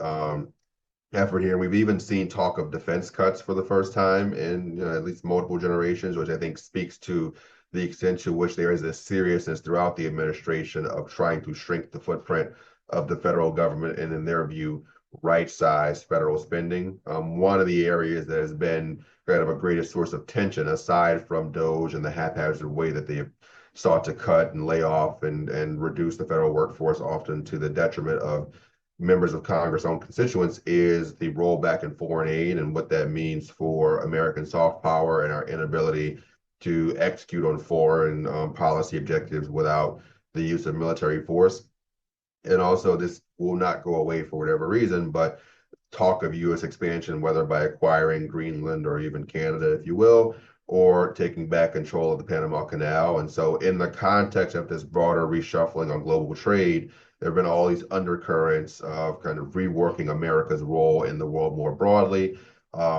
effort here. We've even seen talk of defense cuts for the first time in at least multiple generations, which I think speaks to the extent to which there is a seriousness throughout the administration of trying to shrink the footprint of the federal government and, in their view, right-size federal spending. One of the areas that has been kind of a greatest source of tension, aside from Doge and the haphazard way that they have sought to cut and lay off and reduce the federal workforce, often to the detriment of members of Congress' own constituents, is the rollback in foreign aid and what that means for American soft power and our inability to execute on foreign policy objectives without the use of military force. And also, this will not go away for whatever reason, but talk of U.S. expansion, whether by acquiring Greenland or even Canada, if you will, or taking back control of the Panama Canal. And so, in the context of this broader reshuffling on global trade, there have been all these undercurrents of kind of reworking America's role in the world more broadly,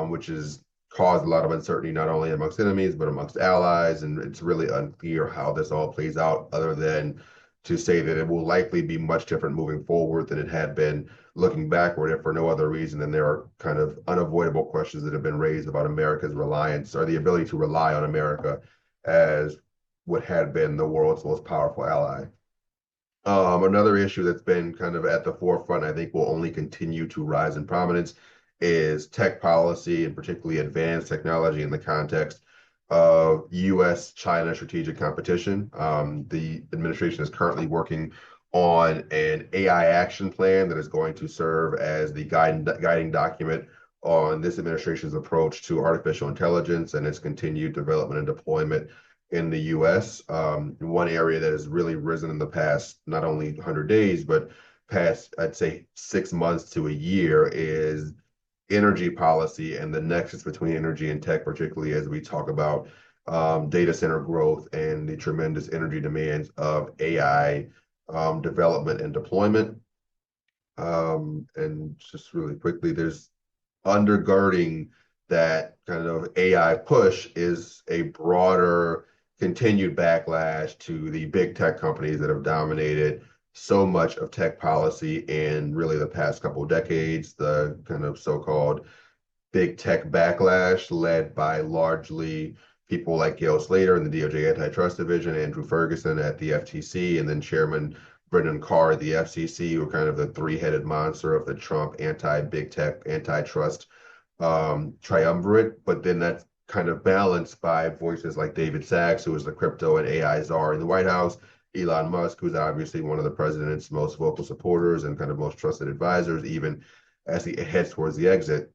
which has caused a lot of uncertainty, not only amongst enemies, but amongst allies. And it's really unclear how this all plays out, other than to say that it will likely be much different moving forward than it had been looking backward, if for no other reason than there are kind of unavoidable questions that have been raised about America's reliance, or the ability to rely on America as what had been the world's most powerful ally. Another issue that's been kind of at the forefront, I think will only continue to rise in prominence, is tech policy, and particularly advanced technology in the context of U.S.-China strategic competition. The administration is currently working on an AI action plan that is going to serve as the guiding document on this administration's approach to artificial intelligence and its continued development and deployment in the U.S. One area that has really risen in the past, not only 100 days, but past, I'd say, 6 months to a year, is energy policy and the nexus between energy and tech, particularly as we talk about data center growth and the tremendous energy demands of AI development and deployment. And just really quickly, there's undergirding that kind of AI push is a broader continued backlash to the big tech companies that have dominated so much of tech policy in really the past couple of decades. The kind of so-called big tech backlash, led by largely people like Gail Slater in the DOJ Antitrust Division, Andrew Ferguson at the FTC, and then Chairman Brendan Carr at the FCC, were kind of the three-headed monster of the Trump anti-big tech, antitrust triumvirate. But then that's kind of balanced by voices like David Sachs, who is the crypto and AI czar in the White House, Elon Musk, who's obviously one of the president's most vocal supporters and kind of most trusted advisors, even as he heads towards the exit.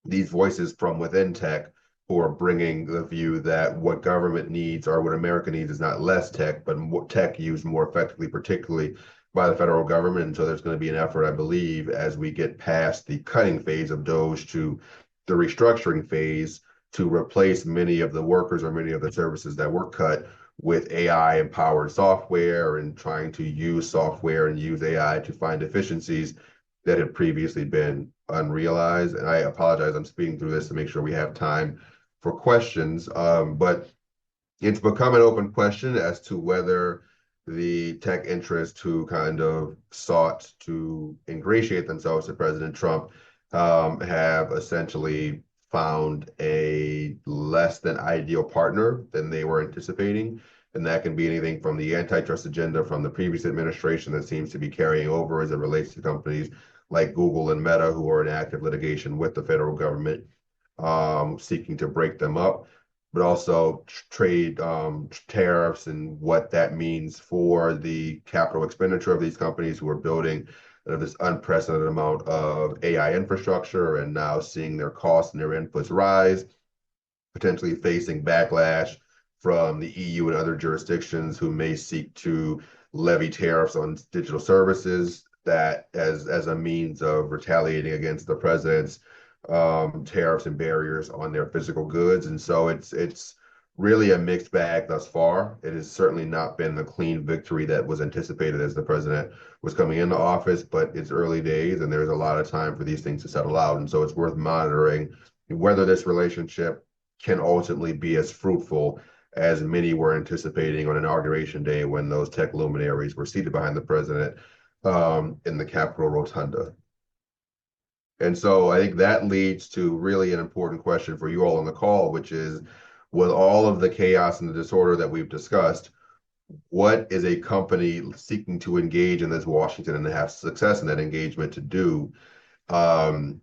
These voices from within tech, who are bringing the view that what government needs, or what America needs, is not less tech, but more tech used more effectively, particularly by the federal government. And so there's going to be an effort, I believe, as we get past the cutting phase of Doge to the restructuring phase, to replace many of the workers or many of the services that were cut with AI-empowered software, and trying to use software and use AI to find efficiencies that had previously been unrealized. And I apologize, I'm speeding through this to make sure we have time for questions, but it's become an open question as to whether the tech interests who kind of sought to ingratiate themselves to President Trump have essentially found a less than ideal partner than they were anticipating. And that can be anything from the antitrust agenda from the previous administration that seems to be carrying over as it relates to companies like Google and Meta, who are in active litigation with the federal government, seeking to break them up. but also trade tariffs and what that means for the capital expenditure of these companies who are building this unprecedented amount of AI infrastructure and now seeing their costs and their inputs rise, potentially facing backlash from the EU and other jurisdictions who may seek to levy tariffs on digital services that as a means of retaliating against the president's tariffs and barriers on their physical goods. And so it's really a mixed bag thus far. It has certainly not been the clean victory that was anticipated as the president was coming into office, but it's early days and there's a lot of time for these things to settle out. And so it's worth monitoring whether this relationship can ultimately be as fruitful as many were anticipating on Inauguration Day when those tech luminaries were seated behind the president in the Capitol Rotunda. And so I think that leads to really an important question for you all on the call, which is, with all of the chaos and the disorder that we've discussed, what is a company seeking to engage in this Washington and to have success in that engagement to do? And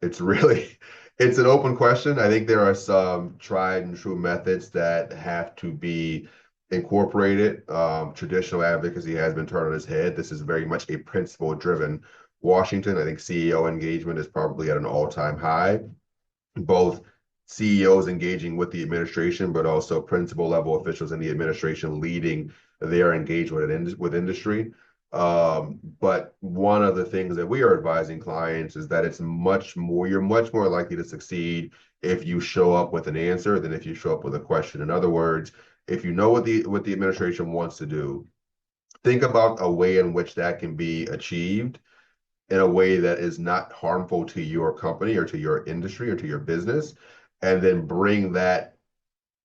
it's really, it's an open question. I think there are some tried and true methods that have to be incorporated. Traditional advocacy has been turned on its head. This is very much a principle-driven Washington. I think CEO engagement is probably at an all-time high. Both CEOs engaging with the administration, but also principal level officials in the administration leading their engagement with industry. But one of the things that we are advising clients is that you're much more likely to succeed if you show up with an answer than if you show up with a question. In other words, if you know what the administration wants to do, think about a way in which that can be achieved in a way that is not harmful to your company or to your industry or to your business, and then bring that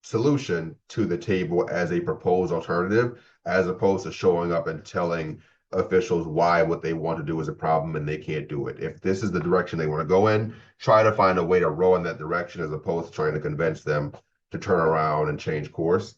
solution to the table as a proposed alternative, as opposed to showing up and telling officials why what they want to do is a problem and they can't do it. If this is the direction they want to go in, try to find a way to row in that direction as opposed to trying to convince them to turn around and change course.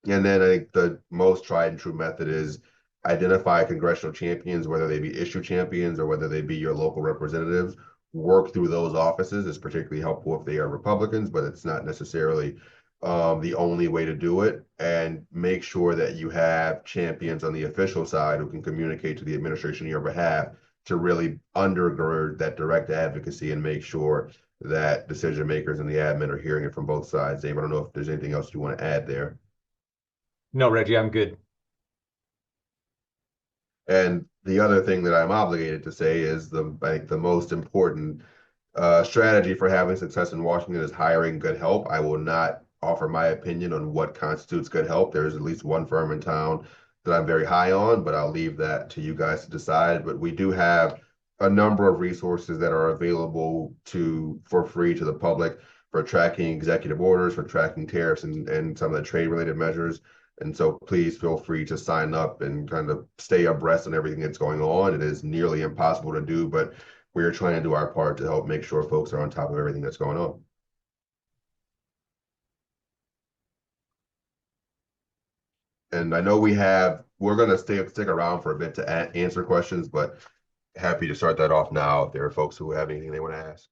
And then I think the most tried and true method is identify congressional champions, whether they be issue champions or whether they be your local representatives. Work through those offices is particularly helpful if they are Republicans, but it's not necessarily the only way to do it. And make sure that you have champions on the official side who can communicate to the administration on your behalf to really undergird that direct advocacy and make sure that decision makers and the admin are hearing it from both sides. Dave, I don't know if there's anything else you want to add there. No, Reggie, I'm good. And the other thing that I'm obligated to say is I think the most important strategy for having success in Washington is hiring good help. I will not offer my opinion on what constitutes good help. There's at least one firm in town that I'm very high on, but I'll leave that to you guys to decide. But we do have a number of resources that are available for free to the public for tracking executive orders, for tracking tariffs and some of the trade-related measures. And so please feel free to sign up and kind of stay abreast on everything that's going on. It is nearly impossible to do, but we are trying to do our part to help make sure folks are on top of everything that's going on. And I know we're going to stick around for a bit to answer questions, but happy to start that off now if there are folks who have anything they want to ask.